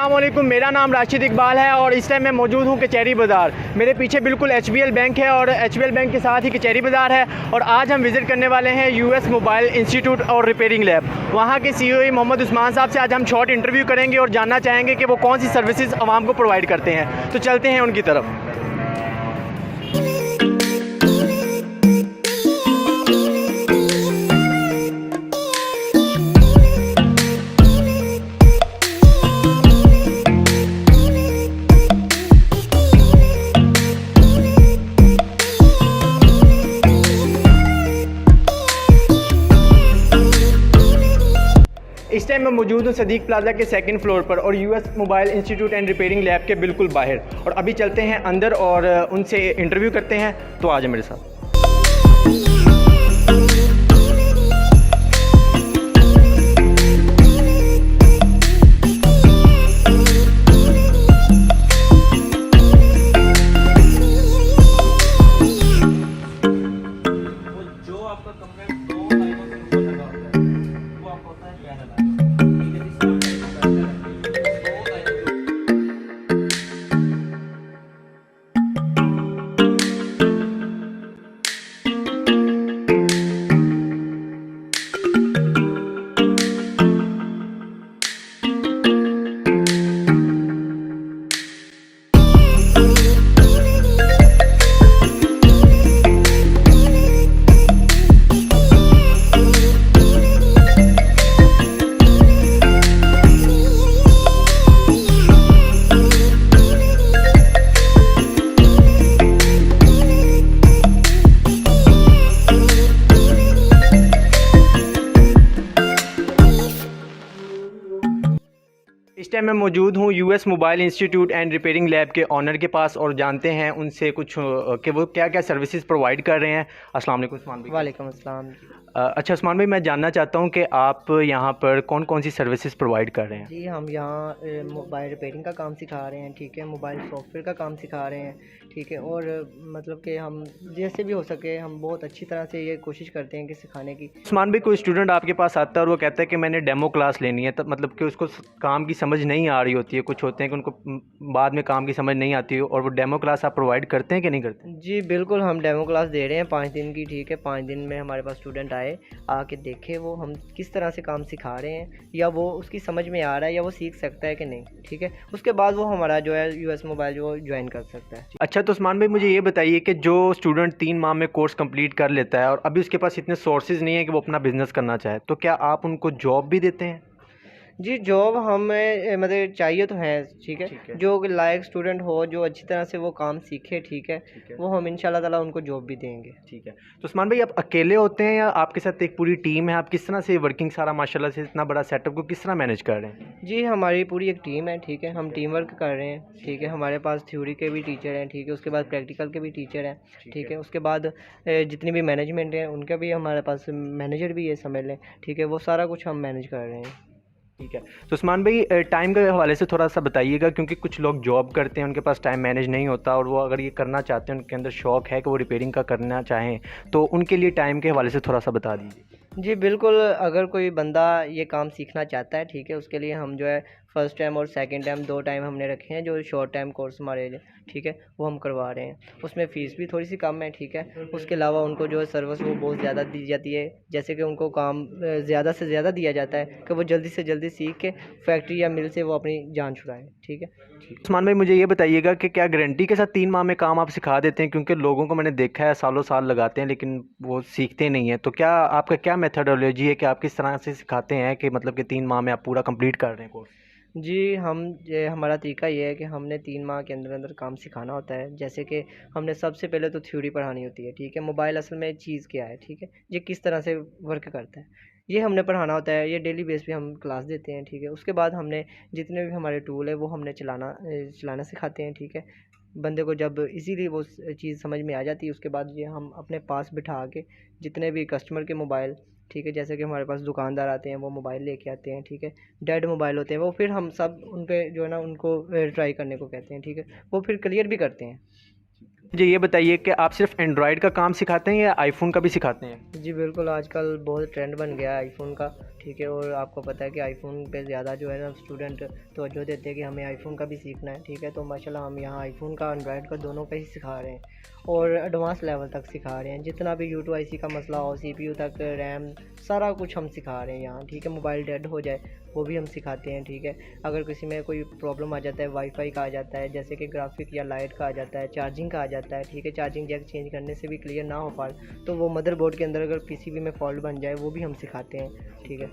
अस्सलाम वालेकुम। मेरा नाम राशिद इकबाल है और इस टाइम मैं मौजूद हूँ कचहरी बाज़ार। मेरे पीछे बिल्कुल एचबीएल बैंक है और एचबीएल बैंक के साथ ही कचहरी बाज़ार है। और आज हम विज़िट करने वाले हैं यूएस मोबाइल इंस्टीट्यूट और रिपेयरिंग लैब। वहाँ के सीईओ मोहम्मद उस्मान साहब से आज हम शॉर्ट इंटरव्यू करेंगे और जानना चाहेंगे कि वो कौन सी सर्विसेज आवाम को प्रोवाइड करते हैं। तो चलते हैं उनकी तरफ। इस टाइम मैं मौजूद हूँ सदीक प्लाजा के सेकंड फ्लोर पर और US mobile institute and repairing lab के बिल्कुल बाहर। और अभी चलते हैं अंदर और उनसे इंटरव्यू करते हैं। तो आ जाए मेरे साथ। जो आपका कमरा 2 लाइनों के ऊपर लगा होता है वो आपका होता है पहला लाइन। ठीक है, जिससे आप पहला लाइन 2 लाइनों के इस टाइम मैं मौजूद हूँ US mobile institute and repairing lab के ऑनर के पास और जानते हैं उनसे कुछ कि वो क्या क्या सर्विसेज प्रोवाइड कर रहे हैं। अस्सलाम वालेकुम उस्मान भाई। वालेकुम अस्सलाम। अच्छा उस्मान भाई, मैं जानना चाहता हूँ कि आप यहाँ पर कौन कौन सी सर्विसेज प्रोवाइड कर रहे हैं। जी हम यहाँ मोबाइल रिपेयरिंग का काम सिखा रहे हैं, ठीक है, मोबाइल सॉफ्टवेयर का काम सिखा रहे हैं, ठीक है। और मतलब कि हम जैसे भी हो सके हम बहुत अच्छी तरह से ये कोशिश करते हैं कि सिखाने की। उस्मान भाई, कोई स्टूडेंट आपके पास आता है और वो कहता है कि मैंने डेमो क्लास लेनी है, तब मतलब कि उसको काम की समझ नहीं आ रही होती है, कुछ होते हैं कि उनको बाद में काम की समझ नहीं आती है, और वो डेमो क्लास आप प्रोवाइड करते हैं कि नहीं करते? जी बिल्कुल, हम डेमो क्लास दे रहे हैं 5 दिन की, ठीक है। 5 दिन में हमारे पास स्टूडेंट आए, आके देखे वो हम किस तरह से काम सिखा रहे हैं, या वो उसकी समझ में आ रहा है या वो सीख सकता है कि नहीं, ठीक है। उसके बाद वो हमारा जो है यूएस मोबाइल जो ज्वाइन कर सकता है। अच्छा तो उस्मान भाई, मुझे ये बताइए कि जो स्टूडेंट 3 माह में कोर्स कंप्लीट कर लेता है और अभी उसके पास इतने सोर्सेज नहीं है कि वो अपना बिजनेस करना चाहे, तो क्या आप उनको जॉब भी देते हैं? जी जॉब हमें मतलब चाहिए तो है, ठीक है। जो लायक स्टूडेंट हो, जो अच्छी तरह से वो काम सीखे, ठीक है, वो हम इंशाल्लाह ताला उनको जॉब भी देंगे। ठीक है। तो उस्मान भाई, आप अकेले होते हैं या आपके साथ एक पूरी टीम है? आप किस तरह से वर्किंग सारा माशाल्लाह से इतना बड़ा सेटअप को किस तरह मैनेज कर रहे हैं? जी हमारी पूरी एक टीम है, ठीक है। हम टीम वर्क कर रहे हैं, ठीक है। हमारे पास थ्योरी के भी टीचर हैं, ठीक है। उसके बाद प्रैक्टिकल के भी टीचर हैं, ठीक है। उसके बाद जितनी भी मैनेजमेंट है उनका भी हमारे पास मैनेजर भी है, समझ लें, ठीक है। वो सारा कुछ हम मैनेज कर रहे हैं। ठीक है। तो उस्मान भाई, टाइम के हवाले से थोड़ा सा बताइएगा, क्योंकि कुछ लोग जॉब करते हैं, उनके पास टाइम मैनेज नहीं होता, और वो अगर ये करना चाहते हैं, उनके अंदर शौक़ है कि वो रिपेयरिंग का करना चाहें, तो उनके लिए टाइम के हवाले से थोड़ा सा बता दीजिए। जी बिल्कुल, अगर कोई बंदा ये काम सीखना चाहता है, ठीक है, उसके लिए हम जो है फ़र्स्ट टाइम और सेकंड टाइम 2 टाइम हमने रखे हैं, जो शॉर्ट टाइम कोर्स हमारे लिए, ठीक है, वो हम करवा रहे हैं। उसमें फ़ीस भी थोड़ी सी कम है, ठीक है। उसके अलावा उनको जो है सर्विस वो बहुत ज़्यादा दी जाती है, जैसे कि उनको काम ज़्यादा से ज़्यादा दिया जाता है कि वो जल्दी से जल्दी सीख के फैक्ट्री या मिल से वो अपनी जान छुड़ाएँ, ठीक है। उस्मान भाई, मुझे ये बताइएगा कि क्या गारंटी के साथ 3 माह में काम आप सिखा देते हैं? क्योंकि लोगों को मैंने देखा है सालों साल लगाते हैं लेकिन वो सीखते नहीं हैं। तो क्या आपका क्या मेथडोलॉजी है कि आप किस तरह से सिखाते हैं कि मतलब कि 3 माह में आप पूरा कंप्लीट कर रहे हैं कोर्स? जी हमारा तरीका ये है कि हमने 3 माह के अंदर अंदर काम सिखाना होता है। जैसे कि हमने सबसे पहले तो थ्योरी पढ़ानी होती है, ठीक है। मोबाइल असल में चीज़ क्या है, ठीक है, ये किस तरह से वर्क करता है, ये हमने पढ़ाना होता है। ये डेली बेस पे हम क्लास देते हैं, ठीक है। उसके बाद हमने जितने भी हमारे टूल है वो हमने चलाना सिखाते हैं, ठीक है। बंदे को जब इजीली वो चीज़ समझ में आ जाती है, उसके बाद ये हम अपने पास बिठा के जितने भी कस्टमर के मोबाइल, ठीक है, जैसे कि हमारे पास दुकानदार आते हैं वो मोबाइल लेके आते हैं, ठीक है। डेड मोबाइल होते हैं वो फिर हम सब उन पे जो है ना उनको ट्राई करने को कहते हैं, ठीक है। वो फिर क्लियर भी करते हैं। मुझे ये बताइए कि आप सिर्फ एंड्रॉयड का काम सिखाते हैं या आईफोन का भी सिखाते हैं? जी बिल्कुल, आजकल बहुत ट्रेंड बन गया है आईफ़ोन का, ठीक है। और आपको पता है कि आईफ़ोन पे ज़्यादा जो है ना स्टूडेंट तवज्जो देते हैं कि हमें आईफ़ोन का भी सीखना है, ठीक है। तो माशाल्लाह हम यहाँ आईफ़ोन का, एंड्रॉयड का दोनों का ही सिखा रहे हैं और एडवांस लेवल तक सिखा रहे हैं। जितना भी U2IC का मसला हो, CPU तक, रैम, सारा कुछ हम सिखा रहे हैं यहाँ, ठीक है। मोबाइल डेड हो जाए वो भी हम सिखाते हैं, ठीक है। अगर किसी में कोई प्रॉब्लम आ जाता है, वाईफाई का आ जाता है, जैसे कि ग्राफिक या लाइट का आ जाता है, चार्जिंग का आ जाता है, ठीक है। चार्जिंग जैक चेंज करने से भी क्लियर ना हो पाए तो वो मदरबोर्ड के अंदर अगर पीसीबी में फॉल्ट बन जाए वो भी हम सिखाते हैं, ठीक है।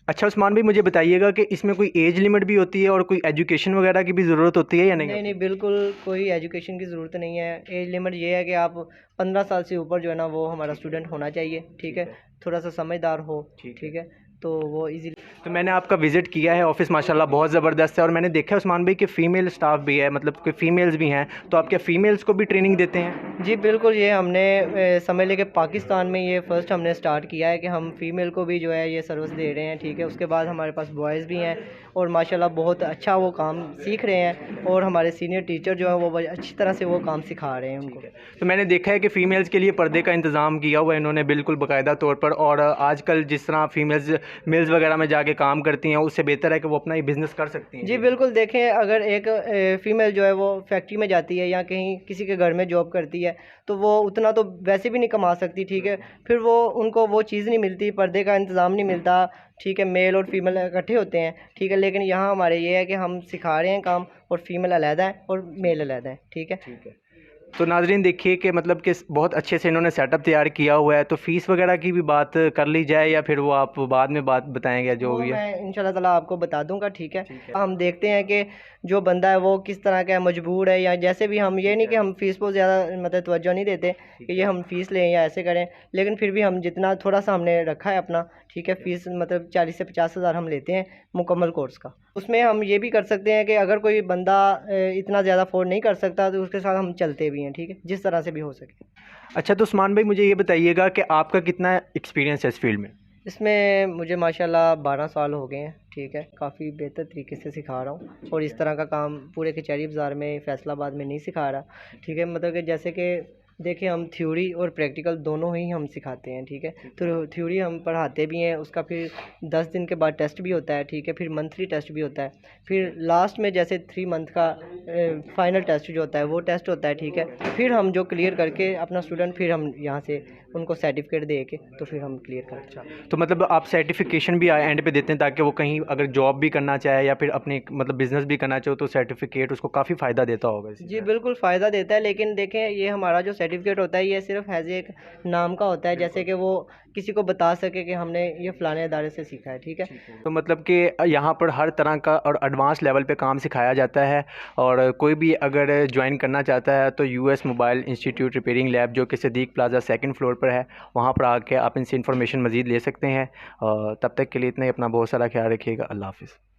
अच्छा उस्मान भाई, मुझे बताइएगा कि इसमें कोई एज लिमिट भी होती है और कोई एजुकेशन वगैरह की भी ज़रूरत होती है या नहीं? नहीं, बिल्कुल कोई एजुकेशन की ज़रूरत नहीं है। एज लिमिट ये है कि आप 15 साल से ऊपर जो है ना वो हमारा स्टूडेंट होना चाहिए, ठीक है। थोड़ा-सा समझदार हो, ठीक है, तो वो ईज़िली। तो मैंने आपका विज़िट किया है, ऑफ़िस माशाल्लाह बहुत ज़बरदस्त है और मैंने देखा है उस्मान भाई कि फ़ीमेल स्टाफ भी है, मतलब कोई फ़ीमेल्स भी हैं, तो आप क्या फ़ीमेल्स को भी ट्रेनिंग देते हैं? जी बिल्कुल, ये हमने समझ लें कि पाकिस्तान में ये फ़र्स्ट हमने स्टार्ट किया है कि हम फ़ीमेल को भी जो है ये सर्विस दे रहे हैं, ठीक है। उसके बाद हमारे पास बॉयज़ भी हैं और माशाल्लाह बहुत अच्छा वो काम सीख रहे हैं और हमारे सीनियर टीचर जो हैं वो बड़ी अच्छी तरह से वो काम सिखा रहे हैं उनको। तो मैंने देखा है कि फ़ीमेल्स के लिए पर्दे का इंतज़ाम किया हुआ है इन्होंने बिल्कुल बाकायदा तौर पर, और आजकल जिस तरह फ़ीमेल्स मिल्स वगैरह में जाके काम करती हैं उससे बेहतर है कि वो अपना ये बिज़नेस कर सकती हैं। जी बिल्कुल, देखें अगर एक फ़ीमेल जो है वो फैक्ट्री में जाती है या कहीं किसी के घर में जॉब करती है तो वो उतना तो वैसे भी नहीं कमा सकती, ठीक है। फिर वो उनको वो चीज़ नहीं मिलती, पर्दे का इंतज़ाम नहीं मिलता, ठीक है। मेल और फीमेल इकट्ठे होते हैं, ठीक है। लेकिन यहाँ हमारे ये है कि हम सिखा रहे हैं काम और फीमेल अलहदा है और मेल अलहदा है, ठीक है। तो नाज़रीन देखिए कि मतलब कि बहुत अच्छे से इन्होंने सेटअप तैयार किया हुआ है। तो फ़ीस वगैरह की भी बात कर ली जाए या फिर वो आप बाद में बात बताएंगे जो वो भी है? मैं इंशाल्लाह ताला आपको बता दूंगा, ठीक है। हम देखते हैं कि जो बंदा है वो किस तरह का है, मजबूर है या जैसे भी। हम ये नहीं कि हम फ़ीस पर ज़्यादा मतलब तवज्जो नहीं देते कि ये हम फ़ीस लें या ऐसे करें, लेकिन फिर भी हम जितना थोड़ा सा हमने रखा है अपना, ठीक है। फ़ीस मतलब 40 से 50 हज़ार हम लेते हैं मुकम्मल कोर्स का। उसमें हम ये भी कर सकते हैं कि अगर कोई बंदा इतना ज़्यादा अफोर्ड नहीं कर सकता तो उसके साथ हम चलते भी हैं, ठीक है, जिस तरह से भी हो सके। अच्छा तो उस्मान भाई मुझे ये बताइएगा कि आपका कितना एक्सपीरियंस है इस फील्ड में? इसमें मुझे माशाल्लाह 12 साल हो गए हैं, ठीक है। काफ़ी बेहतर तरीके से सिखा रहा हूँ और इस तरह का काम पूरे कचहरी बाज़ार में, फैसलाबाद में नहीं सिखा रहा, ठीक है। मतलब कि जैसे कि देखिए हम थ्योरी और प्रैक्टिकल दोनों ही हम सिखाते हैं, ठीक है। तो थ्योरी हम पढ़ाते भी हैं, उसका फिर 10 दिन के बाद टेस्ट भी होता है, ठीक है। फिर मंथली टेस्ट भी होता है, फिर लास्ट में जैसे 3 मंथ का फाइनल टेस्ट जो होता है वो टेस्ट होता है, ठीक है। फिर हम जो क्लियर करके अपना स्टूडेंट फिर हम यहाँ से उनको सर्टिफिकेट दे के तो फिर हम क्लियर करते हैं। तो मतलब आप सर्टिफिकेशन भी एंड पे देते हैं ताकि वो कहीं अगर जॉब भी करना चाहे या फिर अपने मतलब बिज़नेस भी करना चाहे तो सर्टिफिकेट उसको काफ़ी फ़ायदा देता होगा इससे? जी बिल्कुल फ़ायदा देता है, लेकिन देखें ये हमारा जो सर्टिफिकेट होता है ये सिर्फ हैज़ एक नाम का होता है, जैसे कि वो किसी को बता सके कि हमने ये फ़लाने इदारे से सीखा है, ठीक है। तो मतलब कि यहाँ पर हर तरह का और एडवांस लेवल पे काम सिखाया जाता है और कोई भी अगर ज्वाइन करना चाहता है तो US mobile institute repairing lab जो कि सिद्दीक प्लाजा 2nd फ्लोर पर है, वहाँ पर आके आप इनसे इन्फॉर्मेशन मज़ीद ले सकते हैं। तब तक के लिए इतना ही, अपना बहुत सारा ख्याल रखिएगा। अल्लाह हाफ़िज़।